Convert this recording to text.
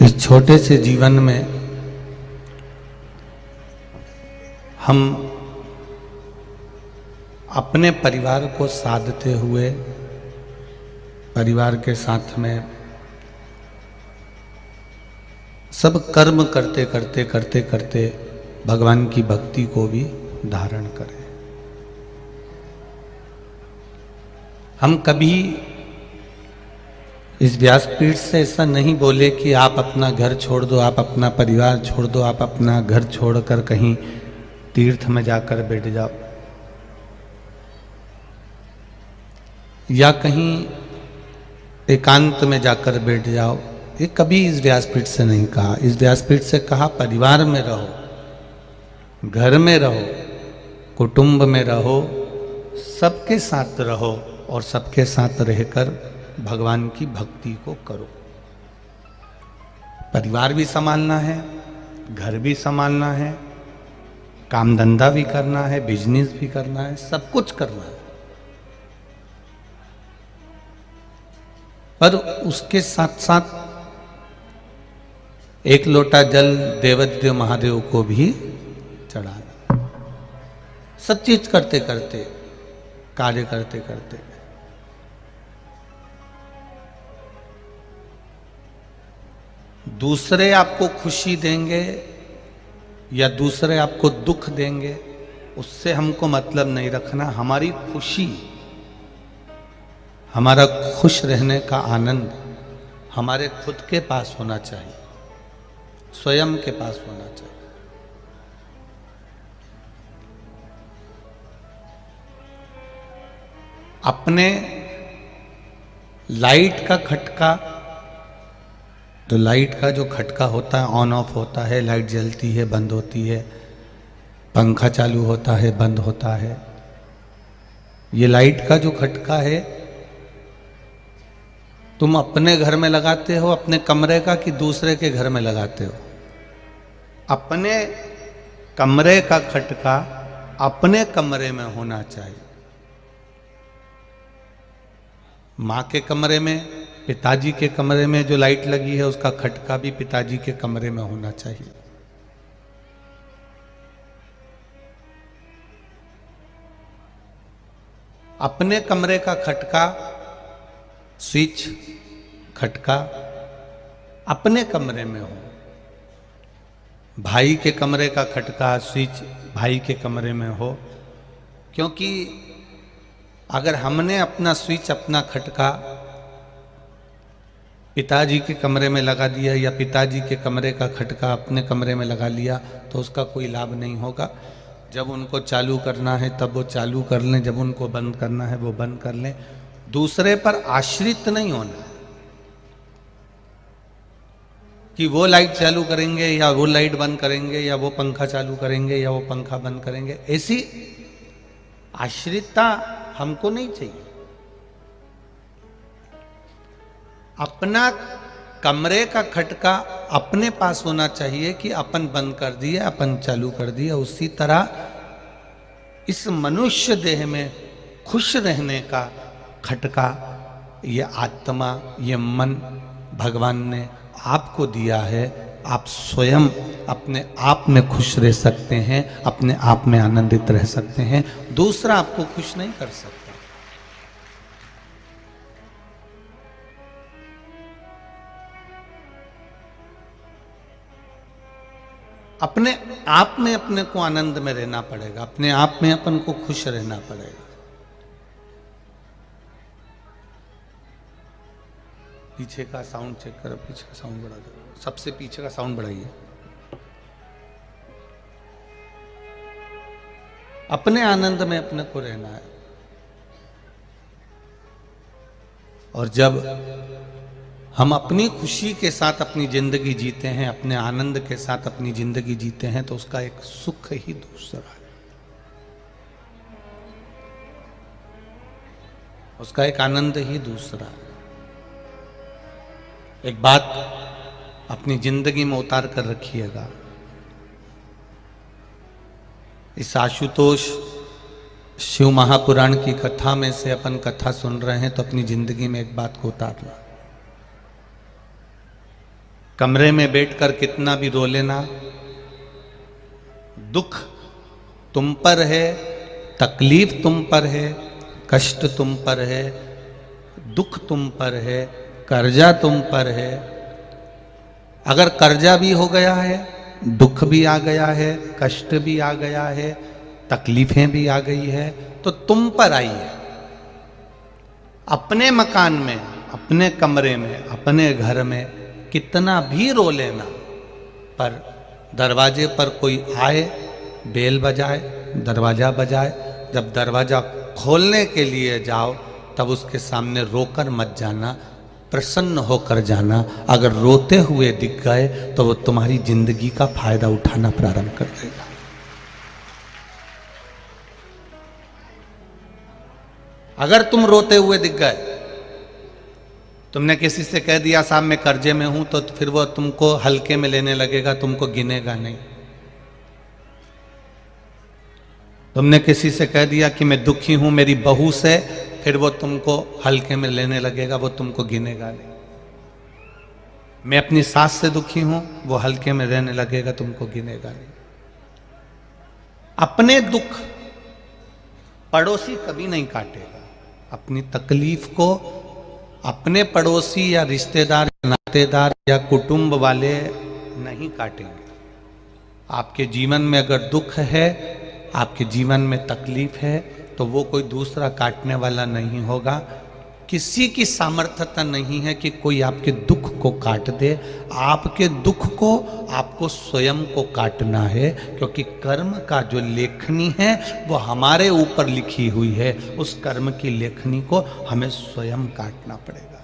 इस छोटे से जीवन में हम अपने परिवार को साधते हुए परिवार के साथ में सब कर्म करते करते करते करते भगवान की भक्ति को भी धारण करें। हम कभी इस व्यासपीठ से ऐसा नहीं बोले कि आप अपना घर छोड़ दो, आप अपना परिवार छोड़ दो, आप अपना घर छोड़कर कहीं तीर्थ में जाकर बैठ जाओ या कहीं एकांत में जाकर बैठ जाओ। ये कभी इस व्यासपीठ से नहीं कहा। इस व्यासपीठ से कहा परिवार में रहो, घर में रहो, कुटुंब में रहो, सबके साथ रहो और सबके साथ रहकर भगवान की भक्ति को करो। परिवार भी संभालना है, घर भी संभालना है, काम धंधा भी करना है, बिजनेस भी करना है, सब कुछ करना है। पर उसके साथ साथ एक लोटा जल देवाधिदेव महादेव को भी चढ़ाना। सब चीज करते करते, कार्य करते करते दूसरे आपको खुशी देंगे या दूसरे आपको दुख देंगे, उससे हमको मतलब नहीं रखना। हमारी खुशी, हमारा खुश रहने का आनंद हमारे खुद के पास होना चाहिए, स्वयं के पास होना चाहिए। अपने लाइट का खटका, तो लाइट का जो खटका होता है ऑन ऑफ होता है, लाइट जलती है बंद होती है, पंखा चालू होता है बंद होता है। ये लाइट का जो खटका है तुम अपने घर में लगाते हो, अपने कमरे का, कि दूसरे के घर में लगाते हो? अपने कमरे का खटका अपने कमरे में होना चाहिए। माँ के कमरे में, पिताजी के कमरे में जो लाइट लगी है उसका खटका भी पिताजी के कमरे में होना चाहिए। अपने कमरे का खटका, स्विच, खटका अपने कमरे में हो। भाई के कमरे का खटका, स्विच भाई के कमरे में हो। क्योंकि अगर हमने अपना स्विच, अपना खटका पिताजी के कमरे में लगा दिया या पिताजी के कमरे का खटका अपने कमरे में लगा लिया तो उसका कोई लाभ नहीं होगा। जब उनको चालू करना है तब वो चालू कर लें, जब उनको बंद करना है वो बंद कर लें। दूसरे पर आश्रित नहीं होना कि वो लाइट चालू करेंगे या वो लाइट बंद करेंगे या वो पंखा चालू करेंगे या वो पंखा बंद करेंगे। ऐसी आश्रितता हमको नहीं चाहिए। अपना कमरे का खटका अपने पास होना चाहिए कि अपन बंद कर दिया, अपन चालू कर दिया। उसी तरह इस मनुष्य देह में खुश रहने का खटका, ये आत्मा, ये मन भगवान ने आपको दिया है। आप स्वयं अपने आप में खुश रह सकते हैं, अपने आप में आनंदित रह सकते हैं। दूसरा आपको खुश नहीं कर सकता। अपने आप में अपने को आनंद में रहना पड़ेगा, अपने आप में अपन को खुश रहना पड़ेगा। पीछे का साउंड चेक करो, पीछे का साउंड बढ़ा दो, सबसे पीछे का साउंड बढ़ाइए। अपने आनंद में अपने को रहना है। और जब हम अपनी खुशी के साथ अपनी जिंदगी जीते हैं, अपने आनंद के साथ अपनी जिंदगी जीते हैं, तो उसका एक सुख ही दूसरा है, उसका एक आनंद ही दूसरा है। एक बात अपनी जिंदगी में उतार कर रखिएगा। इस आशुतोष शिव महापुराण की कथा में से अपन कथा सुन रहे हैं, तो अपनी जिंदगी में एक बात को उतारना। कमरे में बैठकर कितना भी रो लेना, दुख तुम पर है, तकलीफ तुम पर है, कष्ट तुम पर है, दुख तुम पर है, कर्जा तुम पर है। अगर कर्जा भी हो गया है, दुख भी आ गया है, कष्ट भी आ गया है, तकलीफें भी आ गई है, तो तुम पर आई है। अपने मकान में, अपने कमरे में, अपने घर में कितना भी रो लेना, पर दरवाजे पर कोई आए, बेल बजाए, दरवाजा बजाए, जब दरवाजा खोलने के लिए जाओ तब उसके सामने रोकर मत जाना, प्रसन्न होकर जाना। अगर रोते हुए दिख गए तो वो तुम्हारी जिंदगी का फायदा उठाना प्रारंभ कर देगा। अगर तुम रोते हुए दिख गए, तुमने किसी से कह दिया साहब मैं कर्जे में हूं, तो फिर वो तुमको हल्के में लेने लगेगा, तुमको गिनेगा नहीं। तुमने किसी से कह दिया कि मैं दुखी हूं मेरी बहू से, फिर वो तुमको हल्के में लेने लगेगा, वो तुमको गिनेगा नहीं। मैं अपनी सास से दुखी हूं, वो हल्के में रहने लगेगा, तुमको गिनेगा नहीं। अपने दुख पड़ोसी कभी नहीं काटेगा। अपनी तकलीफ को अपने पड़ोसी या रिश्तेदार, नातेदार या कुटुंब वाले नहीं काटेंगे। आपके जीवन में अगर दुख है, आपके जीवन में तकलीफ है, तो वो कोई दूसरा काटने वाला नहीं होगा। किसी की सामर्थ्यता नहीं है कि कोई आपके दुख को काट दे। आपके दुख को आपको स्वयं को काटना है, क्योंकि कर्म का जो लेखनी है वो हमारे ऊपर लिखी हुई है। उस कर्म की लेखनी को हमें स्वयं काटना पड़ेगा।